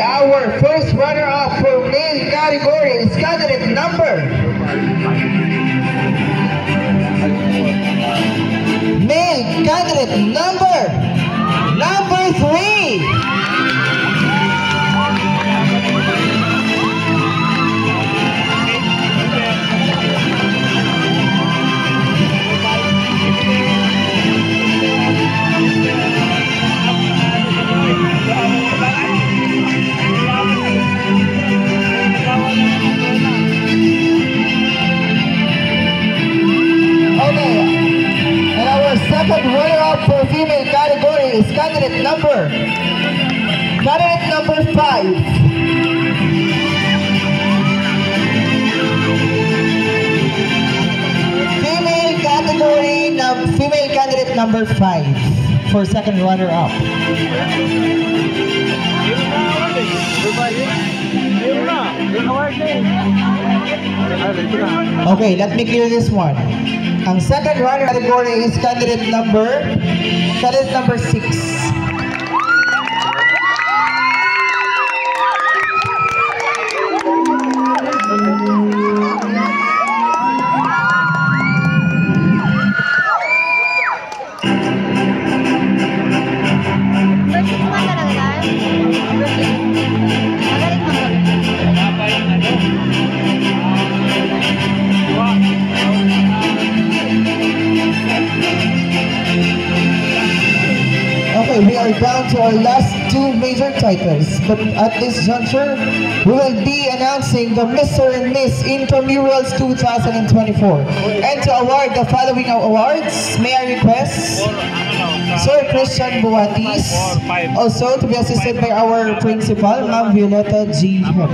our first runner-up for male category is candidate number. Male candidate number 3. Second runner-up for female category is candidate number 5. Female candidate number 5 for second runner-up. Okay, let me clear this one. Ang second runner category is candidate number 6. Okay, we are down to our last 2 major titles, but at this juncture, we will be announcing the Mr. and Miss Intramurals 2024. And to award the following awards, may I request Sir Christian Buatis, also to be assisted by our principal, Ma'am Violeta G. Hep.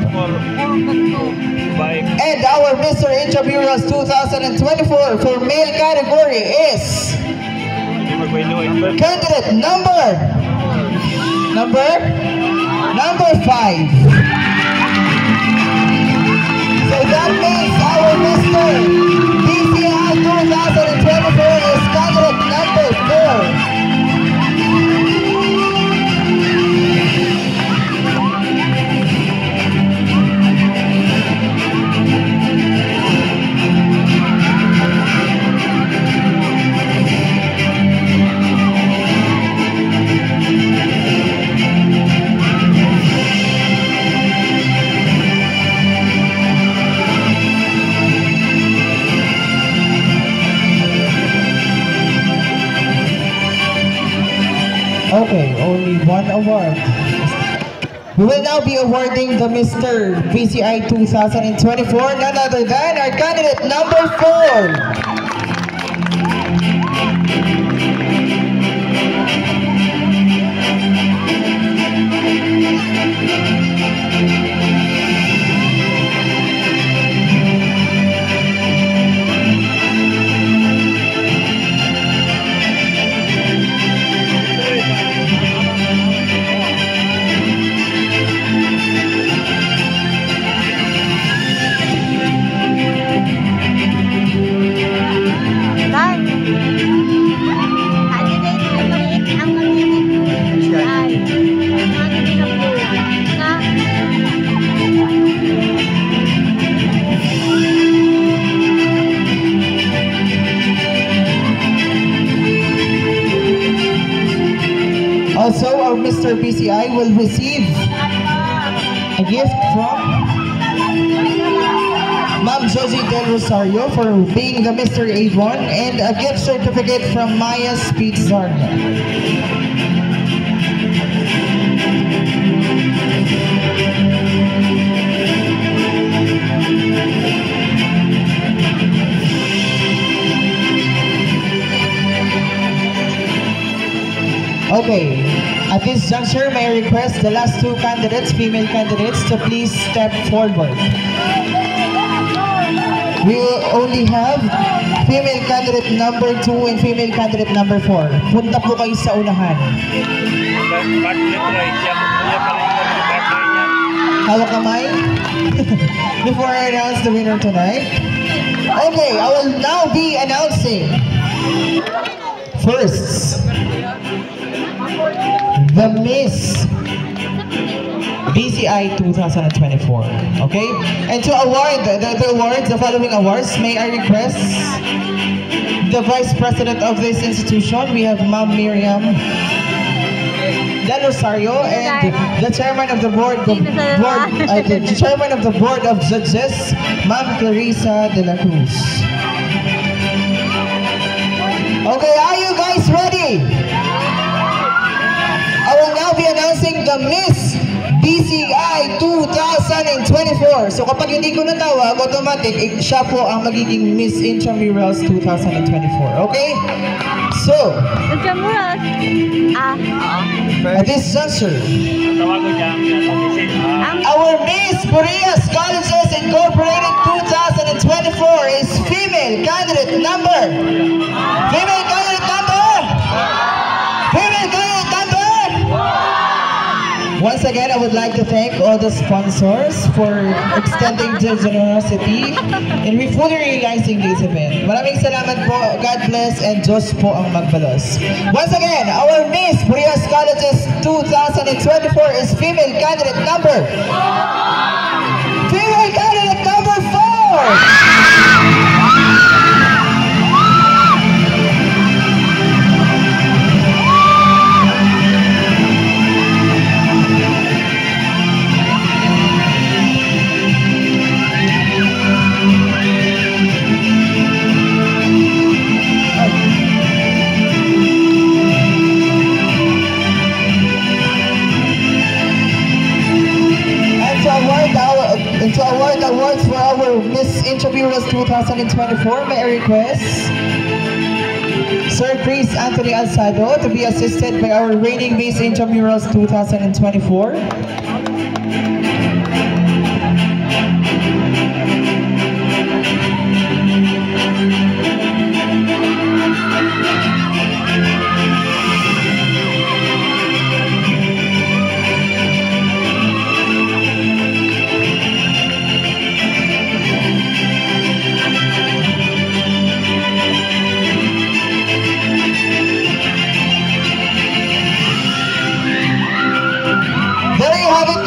And our Mr. Intramurals 2024 for male category is candidate number 5. So that means our Mr. BCI 2024 is candidate number 4. Okay, only one award. We will now be awarding the Mr. BCI 2024, none other than our candidate number 4. Also, our Mr. BCI will receive a gift from Ma'am Josie Del Rosario for being the Mr. Avon and a gift certificate from Maya's Pizzeria. Okay, at this juncture, may I request the last 2 candidates, female candidates, to please step forward. We will only have female candidate number 2 and female candidate number 4. Punta po kayo sa unahan. Hawak kamay? Before I announce the winner tonight. Okay, I will now be announcing first the Miss BCI 2024. Okay? And to award the awards, the following awards, may I request the Vice President of this institution, we have Ma'am Miriam Del Rosario, and the Chairman of the Board, the Chairman of the Board of Judges, Ma'am Clarissa de la Cruz. Okay, are you guys ready? I will now be announcing the Miss BCI 2024. So kapag hindi ko natawag, automatic, siya po ang magiging Miss Intramurals 2024. Okay? So, Intramurals? at this juncture, our Miss Boreas Colleges Incorporated 2024 is female candidate number. Female candidate number. Female candidate number. Once again, I would like to thank all the sponsors for extending their generosity in fully realizing this event. Maraming salamat po. God bless and Diyos po ang magbalos. Once again, our Miss Boreas Colleges 2024 is female candidate number. Female candidate number 4. And to award awards for our Miss Intramurals 2024, may I request Sir Chris Anthony Alzado to be assisted by our reigning Miss Intramurals 2024.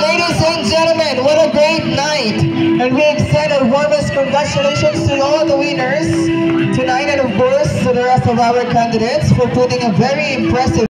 Ladies and gentlemen, what a great night! And we extend our warmest congratulations to all the winners tonight, and of course to the rest of our candidates for putting a very impressive